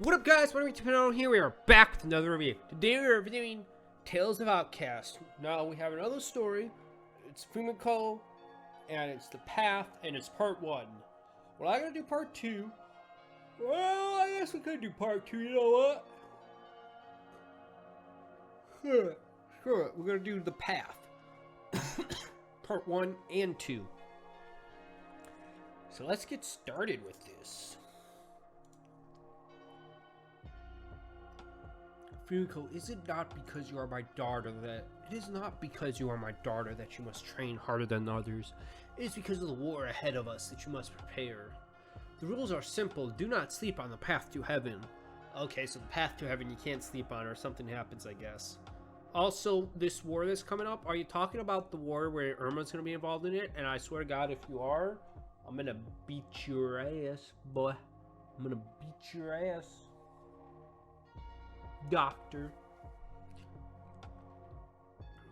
What up, guys? Moneymaker here. We are back with another review. Today we are reviewing Tales of Outcast. Now we have another story. It's Fumiko, and it's The Path, and it's part 1. We're not gonna do part 2. Well, I guess we could do part 2. You know what? Sure. We're gonna do The Path, part 1 and 2. So let's get started with this. Fumiko, is it not because you are my daughter that... It is not because you are my daughter that you must train harder than others. It is because of the war ahead of us that you must prepare. The rules are simple. Do not sleep on the path to heaven. Okay, so the path to heaven you can't sleep on or something happens, I guess. Also, this war that's coming up, are you talking about the war where Erma's going to be involved in it? And I swear to God, if you are, I'm going to beat your ass, boy. I'm going to beat your ass. Doctor.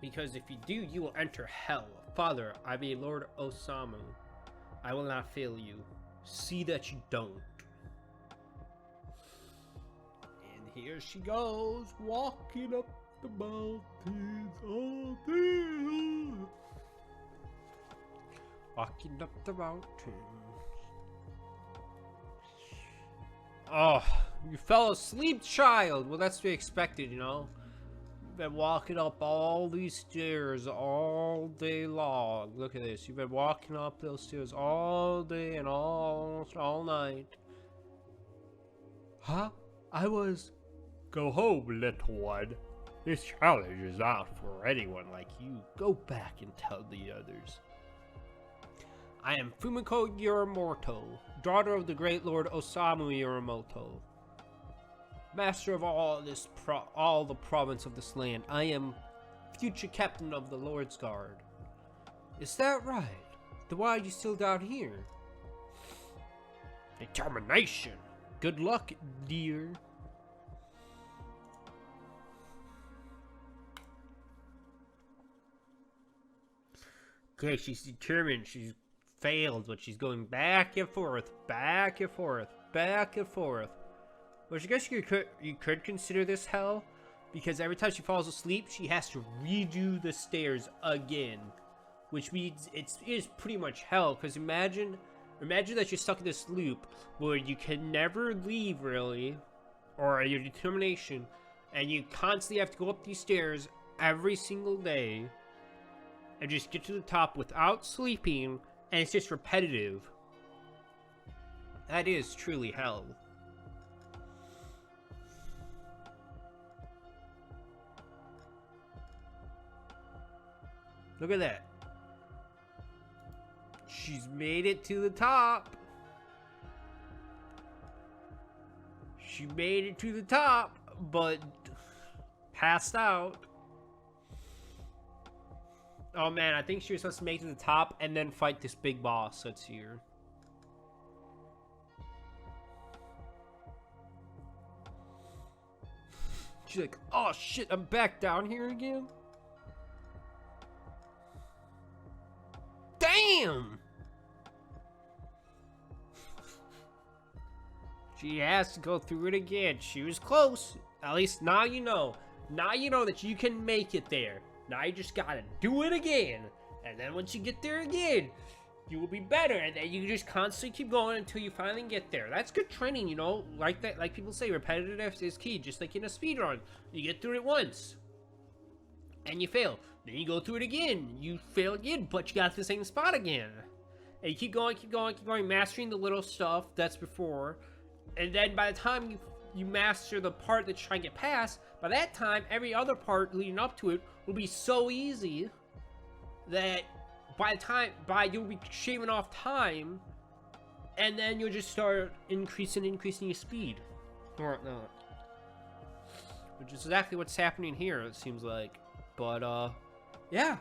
Because if you do, you will enter hell. Father, I be Lord Osamu. I will not fail you. See that you don't. And here she goes, walking up the mountains all day. Walking up the mountains. Oh, you fell asleep, child. Well, that's to be expected, you know. You've been walking up all these stairs all day long. Look at this. You've been walking up those stairs all day and almost all night. Huh? Go home, little one. This challenge is not for anyone like you. Go back and tell the others. I am Fumiko Yuramoto, daughter of the great Lord Osamu Yuramoto, master of all the province of this land. I am future captain of the Lord's Guard. Is that right? Then why are you still down here? Determination. Good luck, dear. Okay, she's determined. She's failed, but she's going back and forth, back and forth, back and forth. Which I guess you could consider this hell, because every time she falls asleep, she has to redo the stairs again, which means it is pretty much hell. Because imagine that you're stuck in this loop where you can never leave, really, or your determination, and you constantly have to go up these stairs every single day and just get to the top without sleeping. And it's just repetitive. That is truly hell. Look at that. She's made it to the top. She made it to the top, but passed out. Oh man, I think she was supposed to make it to the top and then fight this big boss that's here. She's like, oh shit, I'm back down here again? Damn! She has to go through it again. She was close. At least now you know. Now you know that you can make it there. Now you just gotta do it again. And then once you get there again, you will be better. And then you just constantly keep going until you finally get there. That's good training, you know? Like that, like people say, repetitive is key. Just like in a speedrun. You get through it once. And you fail. Then you go through it again. You fail again, but you got to the same spot again. And you keep going, mastering the little stuff that's before. And then by the time you master the part that you're trying to get past, by that time, every other part leading up to it will be so easy that you'll be shaving off time, and then you'll just start increasing your speed. Or whatnot. Which is exactly what's happening here, it seems like. But, yeah.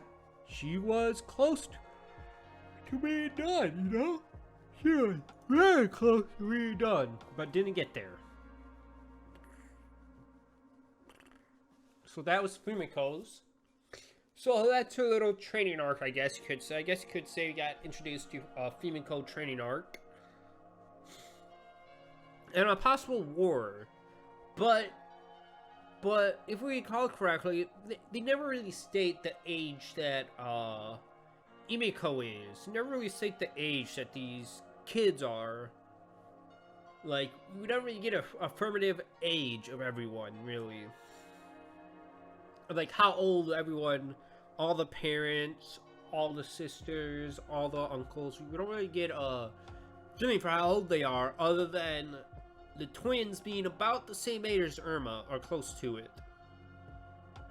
She was close to being done, you know? She was very close to being done, but didn't get there. So that was Fumiko's. So that's her little training arc, I guess you could say. I guess you could say we got introduced to Fumiko training arc. And a possible war But if we recall correctly, they never really state the age that Fumiko is. They never really state the age that these kids are. Like, we don't really get a affirmative age of everyone, really. Like, how old everyone, all the parents, all the sisters, all the uncles. We don't really get a feeling for how old they are, other than the twins being about the same age as Erma, or close to it.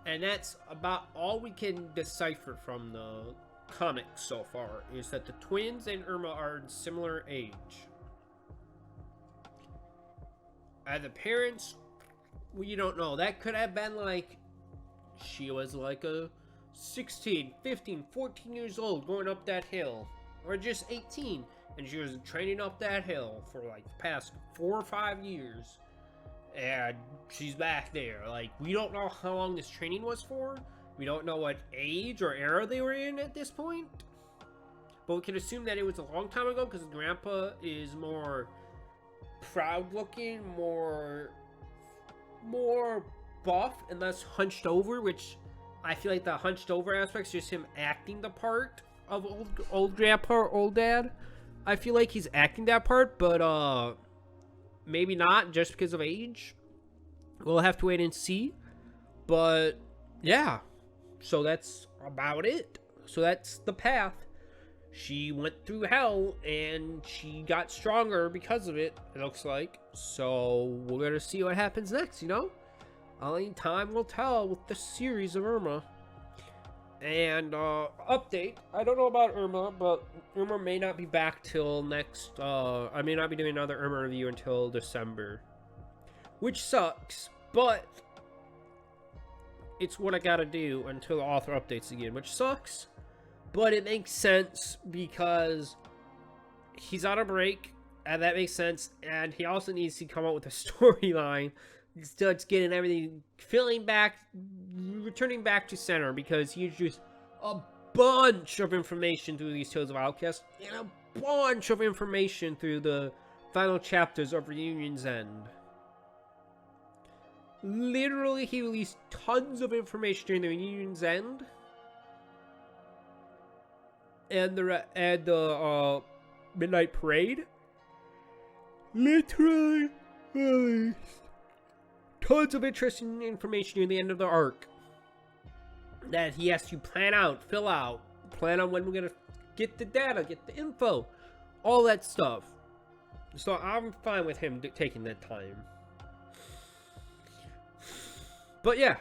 And that's about all we can decipher from the comics so far, is that the twins and Erma are in similar age. And the parents, we don't know. That could have been like, she was like a 16, 15, 14 years old going up that hill. Or just 18. And she was training up that hill for like the past 4 or 5 years. And she's back there. Like, we don't know how long this training was for. We don't know what age or era they were in at this point. But we can assume that it was a long time ago, because Grandpa is more proud looking, more buff and less hunched over, which I feel like the hunched over aspect is just him acting the part of old grandpa or old dad. I feel like he's acting that part, but maybe not just because of age. We'll have to wait and see. But yeah, so that's about it. So that's the path. She went through hell and she got stronger because of it, it looks like. So we're gonna see what happens next, you know? Only time will tell with the series of Erma. And update, I don't know about Erma, but Erma may not be back till next, I may not be doing another Erma review until December, which sucks, but it's what I gotta do until the author updates again, which sucks, but it makes sense because he's on a break, and that makes sense, and he also needs to come up with a storyline. Starts getting everything returning back to center, because he introduced a bunch of information through these Tales of Outcasts and a bunch of information through the final chapters of Reunion's End. Literally, he released tons of information during the Reunion's End and the Midnight Parade. Literally released tons of interesting information near the end of the arc that he has to plan out, fill out, plan on when we're gonna get the data, get the info, all that stuff. So I'm fine with him taking that time. But yeah,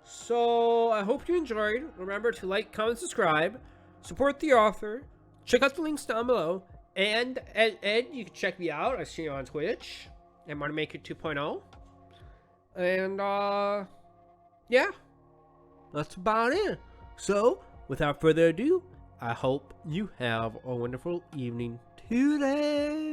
so I hope you enjoyed. Remember to like, comment, subscribe, support the author, check out the links down below, and you can check me out. I see you on Twitch at Moneymaker 2.0. And, yeah, that's about it. So, without further ado, I hope you have a wonderful evening today.